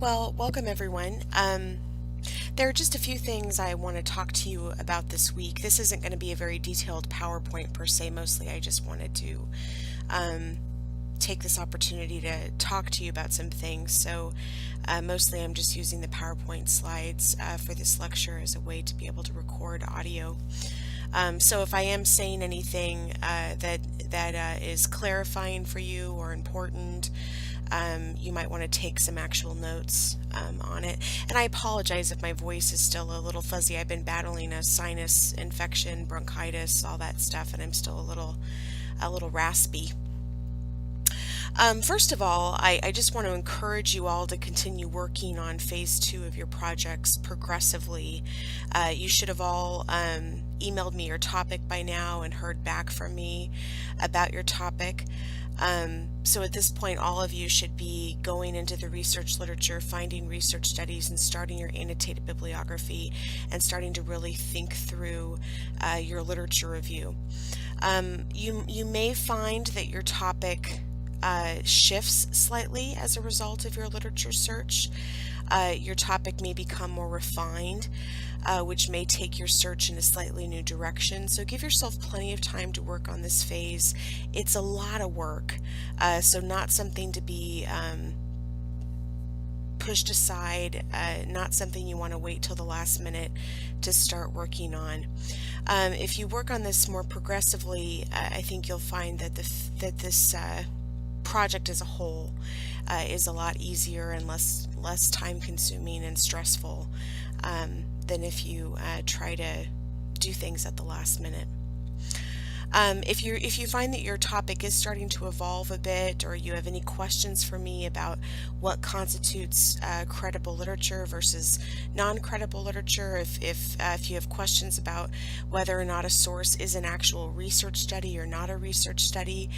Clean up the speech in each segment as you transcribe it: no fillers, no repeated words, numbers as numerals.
Well, welcome everyone. There are just a few things I want to talk to you about this week. This isn't going to be a very detailed PowerPoint per se. Mostly I just wanted to um, take this opportunity to talk to you about some things. Mostly I'm just using the PowerPoint slides for this lecture as a way to be able to record audio. So if I am saying anything that is clarifying for you or important, you might want to take some actual notes on it. And I apologize if my voice is still a little fuzzy. I've been battling a sinus infection, bronchitis, all that stuff, and I'm still a little raspy. First of all, I just want to encourage you all to continue working on phase 2 of your projects progressively. You should have all emailed me your topic by now and heard back from me about your topic. So at this point, all of you should be going into the research literature, finding research studies, and starting your annotated bibliography, and starting to really think through your literature review. You may find that your topic shifts slightly as a result of your literature search. Your topic may become more refined, which may take your search in a slightly new direction. So give yourself plenty of time to work on this phase. It's a lot of work, so not something to be pushed aside, not something you want to wait till the last minute to start working on. If you work on this more progressively, I think you'll find that this project as a whole is a lot easier and less time consuming and stressful than if you try to do things at the last minute. If you find that your topic is starting to evolve a bit, or you have any questions for me about what constitutes credible literature versus non-credible literature, if you have questions about whether or not a source is an actual research study or not a research study,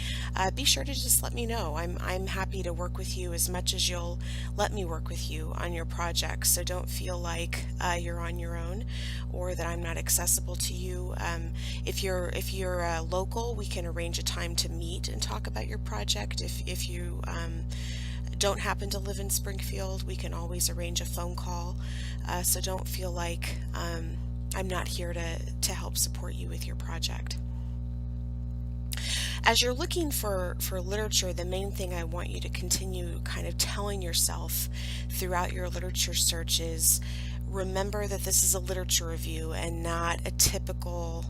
be sure to just let me know. I'm happy to work with you as much as you'll let me work with you on your project. So don't feel like you're on your own or that I'm not accessible to you. If you're local, we can arrange a time to meet and talk about your project. If you don't happen to live in Springfield, we can always arrange a phone call. So don't feel like I'm not here to help support you with your project. As you're looking for literature, the main thing I want you to continue kind of telling yourself throughout your literature search is, remember that this is a literature review and not a typical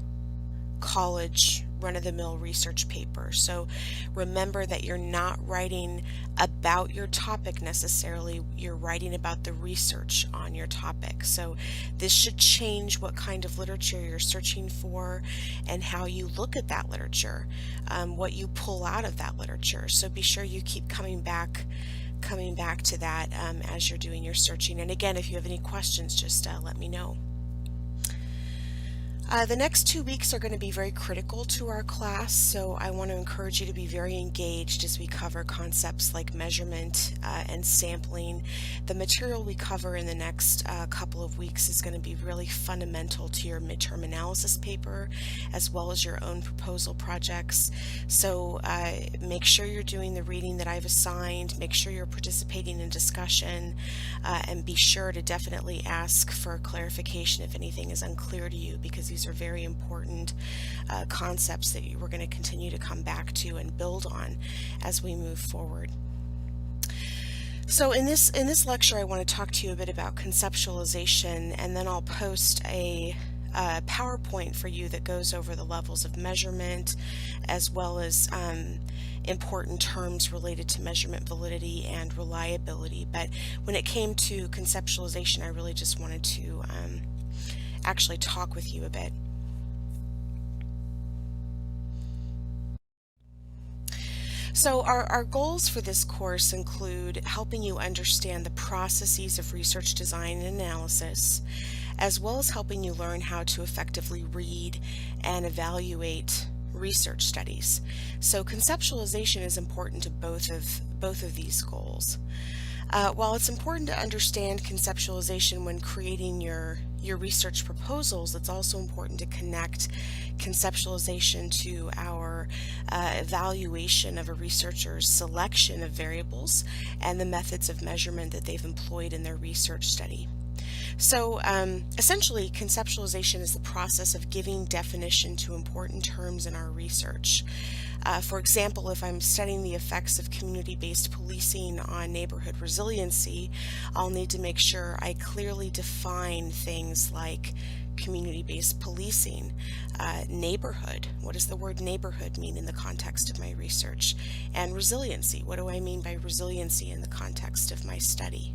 college run-of-the-mill research paper. So remember that you're not writing about your topic necessarily, you're writing about the research on your topic. So this should change what kind of literature you're searching for and how you look at that literature, what you pull out of that literature. So be sure you keep coming back to that as you're doing your searching. And again, if you have any questions, just let me know. The next 2 weeks are going to be very critical to our class, so I want to encourage you to be very engaged as we cover concepts like measurement and sampling. The material we cover in the next couple of weeks is going to be really fundamental to your midterm analysis paper as well as your own proposal projects. So make sure you're doing the reading that I've assigned, make sure you're participating in discussion, and be sure to definitely ask for clarification if anything is unclear to you, because these are very important concepts that we're going to continue to come back to and build on as we move forward. So in this lecture, I want to talk to you a bit about conceptualization, and then I'll post a PowerPoint for you that goes over the levels of measurement as well as important terms related to measurement validity and reliability. But when it came to conceptualization, I really just wanted to actually talk with you a bit. So our goals for this course include helping you understand the processes of research design and analysis, as well as helping you learn how to effectively read and evaluate research studies. So conceptualization is important to both of these goals. While it's important to understand conceptualization when creating your research proposals, it's also important to connect conceptualization to our evaluation of a researcher's selection of variables and the methods of measurement that they've employed in their research study. So essentially, conceptualization is the process of giving definition to important terms in our research. For example, if I'm studying the effects of community-based policing on neighborhood resiliency, I'll need to make sure I clearly define things like community-based policing, neighborhood, what does the word neighborhood mean in the context of my research, and resiliency, what do I mean by resiliency in the context of my study.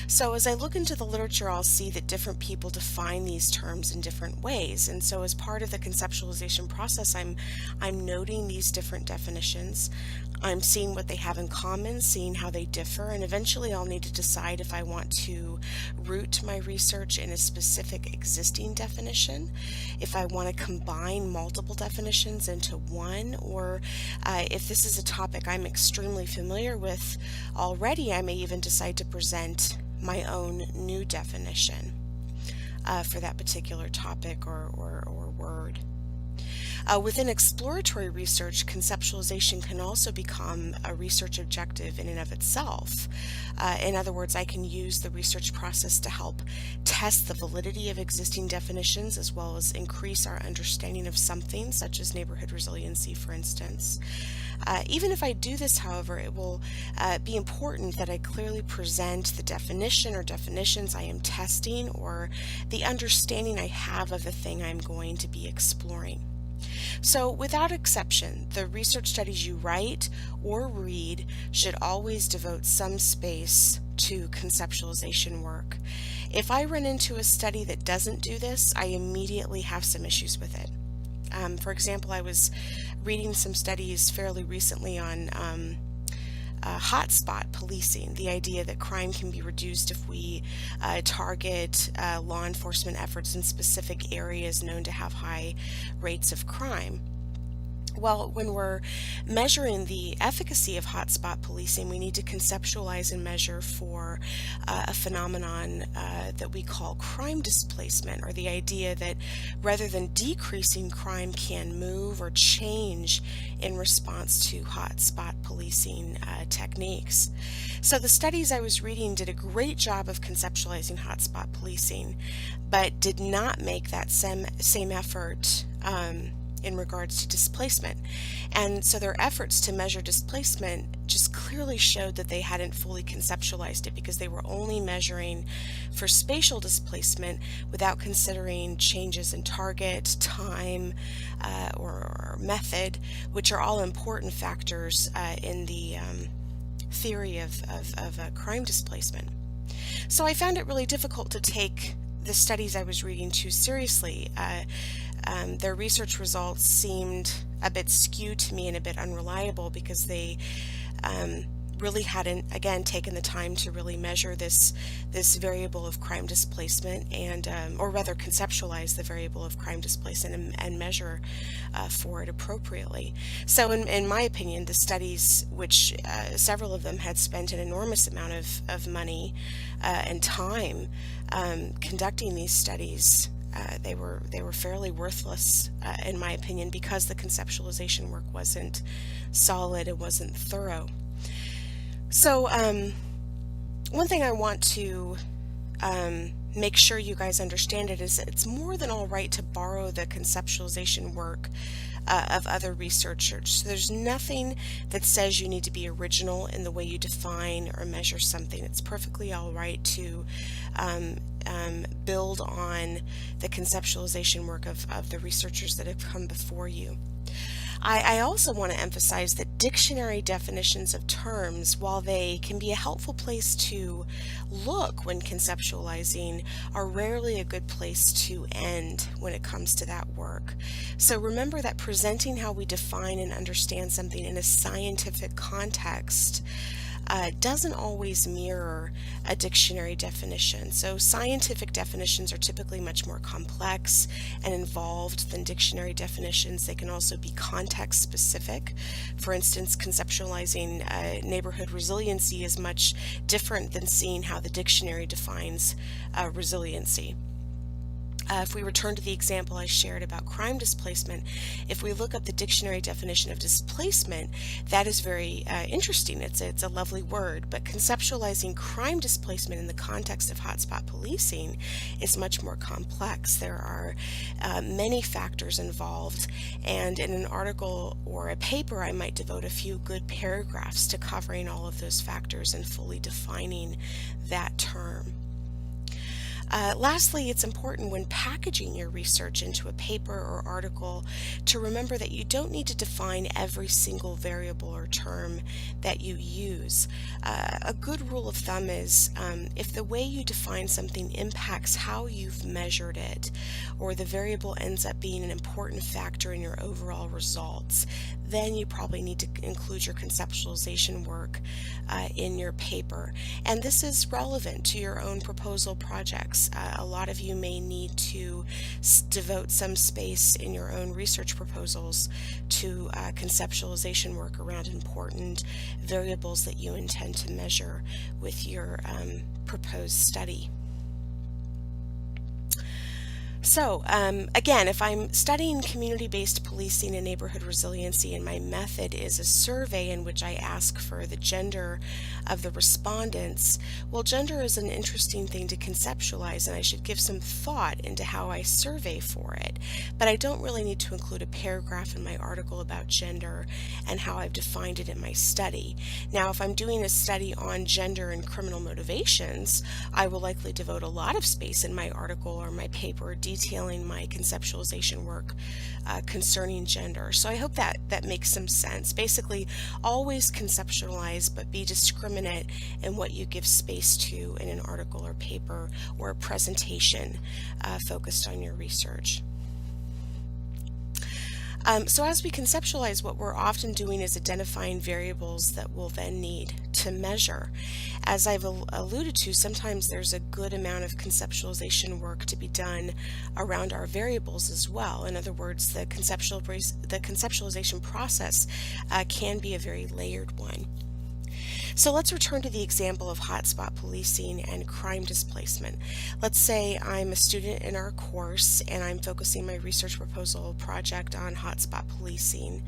So as I look into the literature, I'll see that different people define these terms in different ways. And so as part of the conceptualization process, I'm noting these different definitions. I'm seeing what they have in common, seeing how they differ, and eventually I'll need to decide if I want to root my research in a specific existing definition, if I want to combine multiple definitions into one, or if this is a topic I'm extremely familiar with already, I may even decide to present my own new definition for that particular topic or word. Within exploratory research, conceptualization can also become a research objective in and of itself. In other words, I can use the research process to help test the validity of existing definitions as well as increase our understanding of something, such as neighborhood resiliency, for instance. Even if I do this, however, it will be important that I clearly present the definition or definitions I am testing or the understanding I have of the thing I'm going to be exploring. So, without exception, the research studies you write or read should always devote some space to conceptualization work. If I run into a study that doesn't do this, I immediately have some issues with it. For example, I was reading some studies fairly recently on hotspot policing, the idea that crime can be reduced if we target law enforcement efforts in specific areas known to have high rates of crime. Well, when we're measuring the efficacy of hotspot policing, we need to conceptualize and measure for a phenomenon that we call crime displacement, or the idea that rather than decreasing, crime can move or change in response to hotspot policing techniques. So the studies I was reading did a great job of conceptualizing hotspot policing, but did not make that same effort in regards to displacement. And so their efforts to measure displacement just clearly showed that they hadn't fully conceptualized it, because they were only measuring for spatial displacement without considering changes in target, time, or method, which are all important factors in the theory of crime displacement. So I found it really difficult to take the studies I was reading too seriously. Their research results seemed a bit skewed to me and a bit unreliable, because they really hadn't, again, taken the time to really measure this variable of crime displacement, and or rather conceptualize the variable of crime displacement and measure for it appropriately. So in my opinion, the studies, which several of them had spent an enormous amount of money and time conducting these studies, they were fairly worthless in my opinion, because the conceptualization work wasn't solid, it wasn't thorough. So one thing I want to make sure you guys understand is that it's more than all right to borrow the conceptualization work of other researchers. So there's nothing that says you need to be original in the way you define or measure something. It's perfectly all right to build on the conceptualization work of the researchers that have come before you. I also want to emphasize that dictionary definitions of terms, while they can be a helpful place to look when conceptualizing, are rarely a good place to end when it comes to that work. So remember that presenting how we define and understand something in a scientific context doesn't always mirror a dictionary definition. So scientific definitions are typically much more complex and involved than dictionary definitions. They can also be context specific. For instance, conceptualizing neighborhood resiliency is much different than seeing how the dictionary defines resiliency. If we return to the example I shared about crime displacement, if we look up the dictionary definition of displacement, that is very interesting. It's a lovely word, but conceptualizing crime displacement in the context of hotspot policing is much more complex. There are many factors involved, and in an article or a paper, I might devote a few good paragraphs to covering all of those factors and fully defining that term. Lastly, it's important when packaging your research into a paper or article to remember that you don't need to define every single variable or term that you use. A good rule of thumb is if the way you define something impacts how you've measured it, or the variable ends up being an important factor in your overall results, then you probably need to include your conceptualization work in your paper. And this is relevant to your own proposal projects. A lot of you may need to devote some space in your own research proposals to conceptualization work around important variables that you intend to measure with your proposed study. So, again, if I'm studying community-based policing and neighborhood resiliency and my method is a survey in which I ask for the gender of the respondents, well, gender is an interesting thing to conceptualize and I should give some thought into how I survey for it. But I don't really need to include a paragraph in my article about gender and how I've defined it in my study. Now, if I'm doing a study on gender and criminal motivations, I will likely devote a lot of space in my article or my paper detailing my conceptualization work concerning gender. So I hope that makes some sense. Basically, always conceptualize, but be discriminate in what you give space to in an article or paper or a presentation focused on your research. So as we conceptualize, what we're often doing is identifying variables that we'll then need to measure. As I've alluded to, sometimes there's a good amount of conceptualization work to be done around our variables as well. In other words, the conceptualization process can be a very layered one. So let's return to the example of hotspot policing and crime displacement. Let's say I'm a student in our course and I'm focusing my research proposal project on hotspot policing.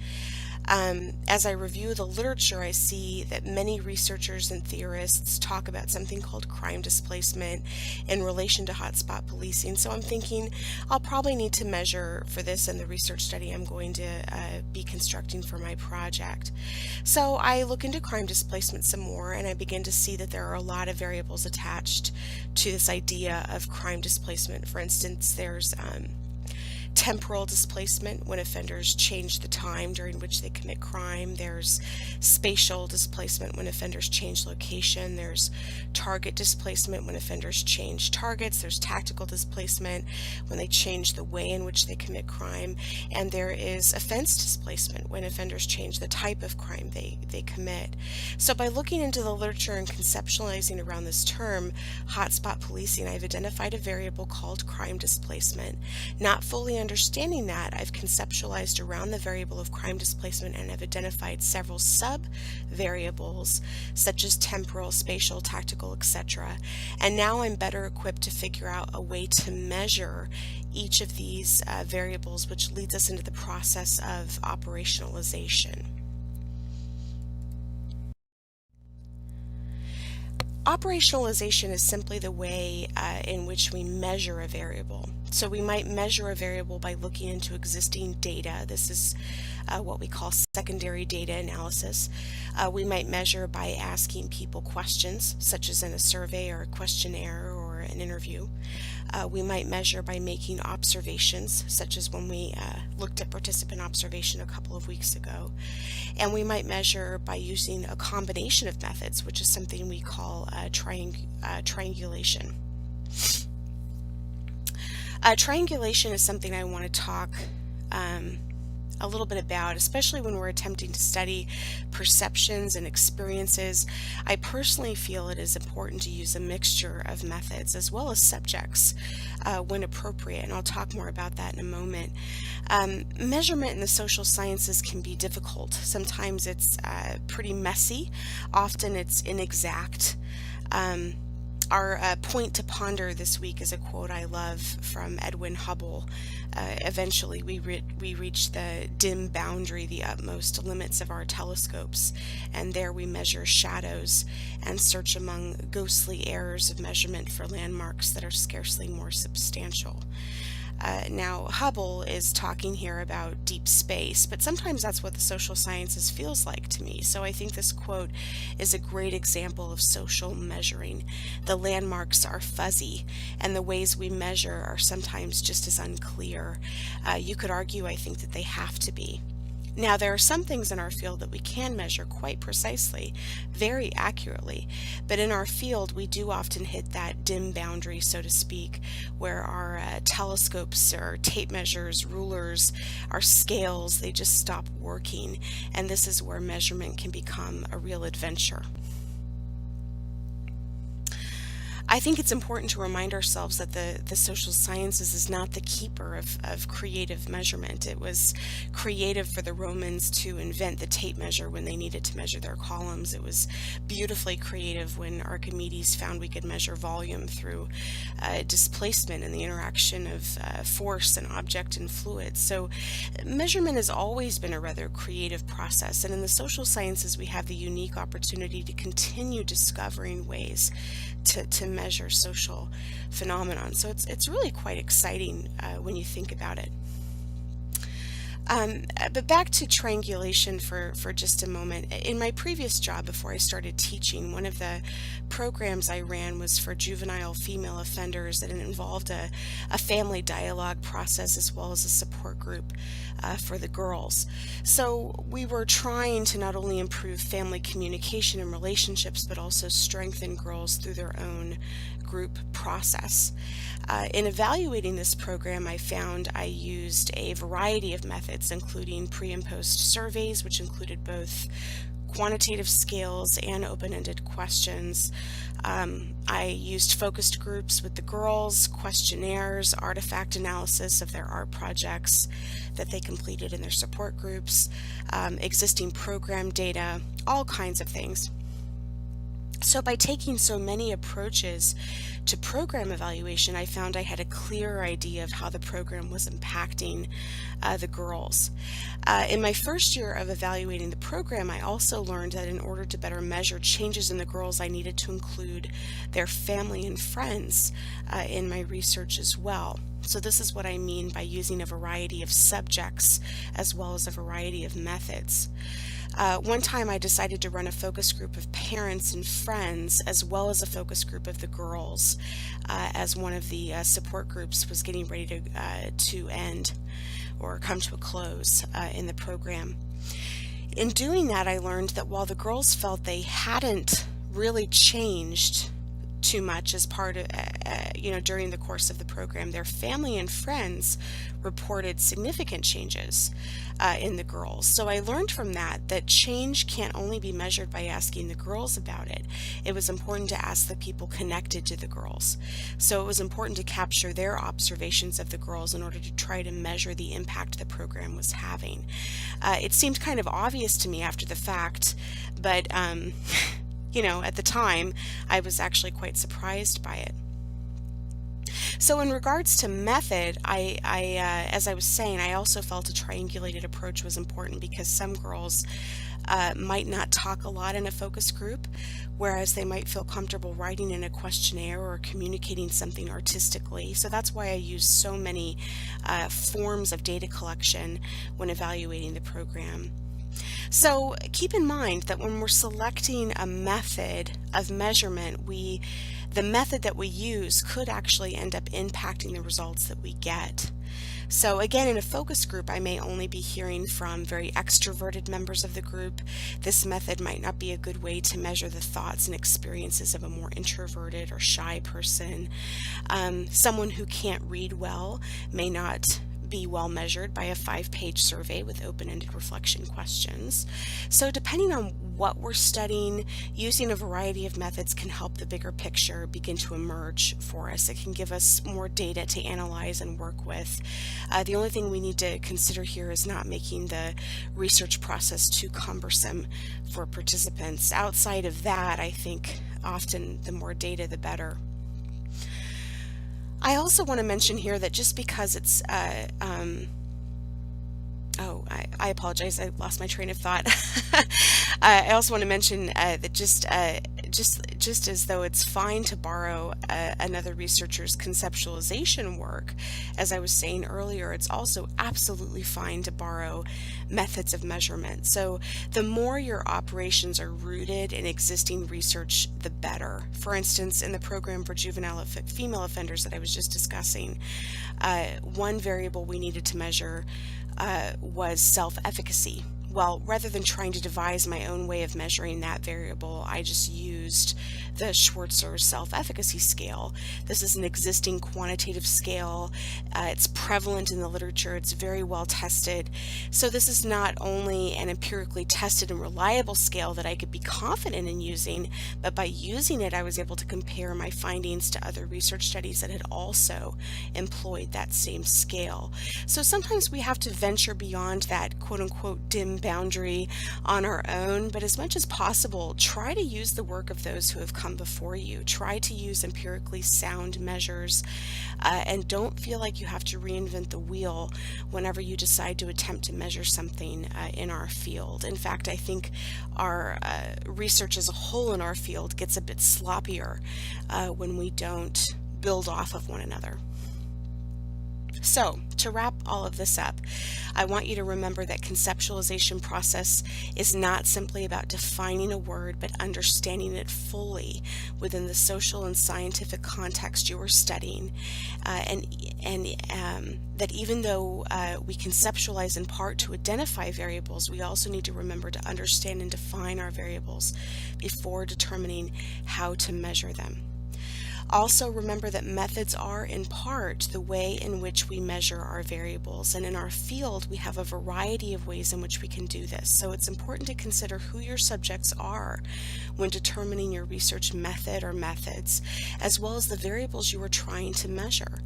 As I review the literature, I see that many researchers and theorists talk about something called crime displacement in relation to hotspot policing. So I'm thinking I'll probably need to measure for this in the research study I'm going to be constructing for my project. So I look into crime displacement some more and I begin to see that there are a lot of variables attached to this idea of crime displacement. For instance, there's temporal displacement when offenders change the time during which they commit crime. There's spatial displacement when offenders change location. There's target displacement when offenders change targets. There's tactical displacement when they change the way in which they commit crime. And there is offense displacement when offenders change the type of crime they commit. So by looking into the literature and conceptualizing around this term, hotspot policing, I've identified a variable called crime displacement. Not fully understanding that, I've conceptualized around the variable of crime displacement and have identified several sub-variables such as temporal, spatial, tactical, etc. And now I'm better equipped to figure out a way to measure each of these variables, which leads us into the process of operationalization. Operationalization is simply the way in which we measure a variable. So we might measure a variable by looking into existing data. This is what we call secondary data analysis. We might measure by asking people questions, such as in a survey or a questionnaire or an interview. We might measure by making observations, such as when we looked at participant observation a couple of weeks ago. And we might measure by using a combination of methods, which is something we call triangulation. Triangulation is something I want to talk a little bit about, especially when we're attempting to study perceptions and experiences. I personally feel it is important to use a mixture of methods as well as subjects when appropriate, and I'll talk more about that in a moment. Measurement in the social sciences can be difficult. Sometimes it's pretty messy, often it's inexact. Um, our point to ponder this week is a quote I love from Edwin Hubble. Eventually, we reach the dim boundary, the utmost limits of our telescopes, and there we measure shadows and search among ghostly errors of measurement for landmarks that are scarcely more substantial. Now, Hubble is talking here about deep space, but sometimes that's what the social sciences feels like to me. So I think this quote is a great example of social measuring. The landmarks are fuzzy, and the ways we measure are sometimes just as unclear. You could argue, I think, that they have to be. Now, there are some things in our field that we can measure quite precisely, very accurately, but in our field we do often hit that dim boundary, so to speak, where our telescopes or tape measures, rulers, our scales, they just stop working, and this is where measurement can become a real adventure. I think it's important to remind ourselves that the social sciences is not the keeper of creative measurement. It was creative for the Romans to invent the tape measure when they needed to measure their columns. It was beautifully creative when Archimedes found we could measure volume through displacement and the interaction of force and object and fluid. So measurement has always been a rather creative process, and in the social sciences we have the unique opportunity to continue discovering ways to measure social phenomenon. So it's really quite exciting when you think about it. But back to triangulation for just a moment. In my previous job before I started teaching, one of the programs I ran was for juvenile female offenders, and it involved a family dialogue process as well as a support group for the girls. So we were trying to not only improve family communication and relationships, but also strengthen girls through their own group process. In evaluating this program, I found I used a variety of methods, including pre and post surveys, which included both quantitative scales and open-ended questions. I used focused groups with the girls, questionnaires, artifact analysis of their art projects that they completed in their support groups, existing program data, all kinds of things. So by taking so many approaches to program evaluation, I found I had a clear idea of how the program was impacting the girls. In my first year of evaluating the program, I also learned that in order to better measure changes in the girls, I needed to include their family and friends in my research as well. So this is what I mean by using a variety of subjects as well as a variety of methods. One time I decided to run a focus group of parents and friends as well as a focus group of the girls as one of the support groups was getting ready to end or come to a close in the program. In doing that, I learned that while the girls felt they hadn't really changed too much as part of, during the course of the program, their family and friends reported significant changes in the girls. So I learned from that change can't only be measured by asking the girls about it. It was important to ask the people connected to the girls. So it was important to capture their observations of the girls in order to try to measure the impact the program was having. It seemed kind of obvious to me after the fact, but at the time, I was actually quite surprised by it. So in regards to method, as I was saying, I also felt a triangulated approach was important because some girls might not talk a lot in a focus group, whereas they might feel comfortable writing in a questionnaire or communicating something artistically. So that's why I use so many forms of data collection when evaluating the program. So keep in mind that when we're selecting a method of measurement, the method that we use could actually end up impacting the results that we get. So again, in a focus group, I may only be hearing from very extroverted members of the group. This method might not be a good way to measure the thoughts and experiences of a more introverted or shy person. Someone who can't read well may not be well measured by a 5-page survey with open-ended reflection questions. So depending on what we're studying, using a variety of methods can help the bigger picture begin to emerge for us. It can give us more data to analyze and work with. The only thing we need to consider here is not making the research process too cumbersome for participants. Outside of that, I think often the more data, the better. I also want to mention here that just because it's I apologize. I lost my train of thought. I also want to mention that just as though it's fine to borrow another researcher's conceptualization work, as I was saying earlier, it's also absolutely fine to borrow methods of measurement. So the more your operations are rooted in existing research, the better. For instance, in the program for juvenile female offenders that I was just discussing, one variable we needed to measure was self-efficacy. Well, rather than trying to devise my own way of measuring that variable, I just used the Schweitzer self-efficacy scale. This is an existing quantitative scale. It's prevalent in the literature. It's very well tested. So this is not only an empirically tested and reliable scale that I could be confident in using, but by using it, I was able to compare my findings to other research studies that had also employed that same scale. So sometimes we have to venture beyond that quote-unquote dim boundary on our own, but as much as possible, try to use the work of those who have come before you. Try to use empirically sound measures, and don't feel like you have to reinvent the wheel whenever you decide to attempt to measure something in our field. In fact, I think our research as a whole in our field gets a bit sloppier when we don't build off of one another. So, to wrap all of this up, I want you to remember that conceptualization process is not simply about defining a word, but understanding it fully within the social and scientific context you are studying, and that even though we conceptualize in part to identify variables, we also need to remember to understand and define our variables before determining how to measure them. Also, remember that methods are, in part, the way in which we measure our variables, and in our field we have a variety of ways in which we can do this. So it's important to consider who your subjects are when determining your research method or methods, as well as the variables you are trying to measure.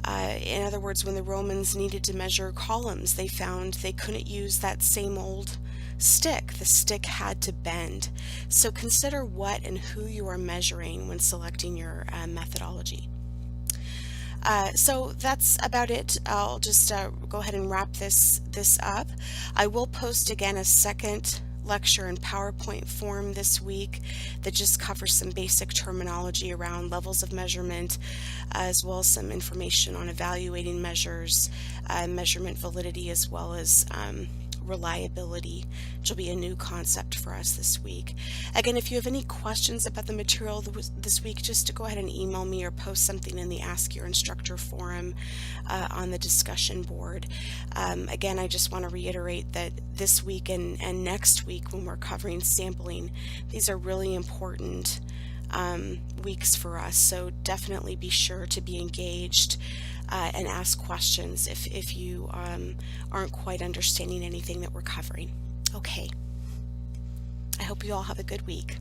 In other words, when the Romans needed to measure columns, they found they couldn't use that same old stick. The stick had to bend. So consider what and who you are measuring when selecting your methodology. So that's about it. I'll just go ahead and wrap this up. I will post again a second lecture in PowerPoint form this week that just covers some basic terminology around levels of measurement, as well as some information on evaluating measures, measurement validity, as well as reliability, which will be a new concept for us this week. Again, if you have any questions about the material this week, just to go ahead and email me or post something in the Ask Your Instructor forum on the discussion board. Again, I just want to reiterate that this week and next week, when we're covering sampling, these are really important weeks for us, so definitely be sure to be engaged and ask questions if you aren't quite understanding anything that we're covering. Okay, I hope you all have a good week.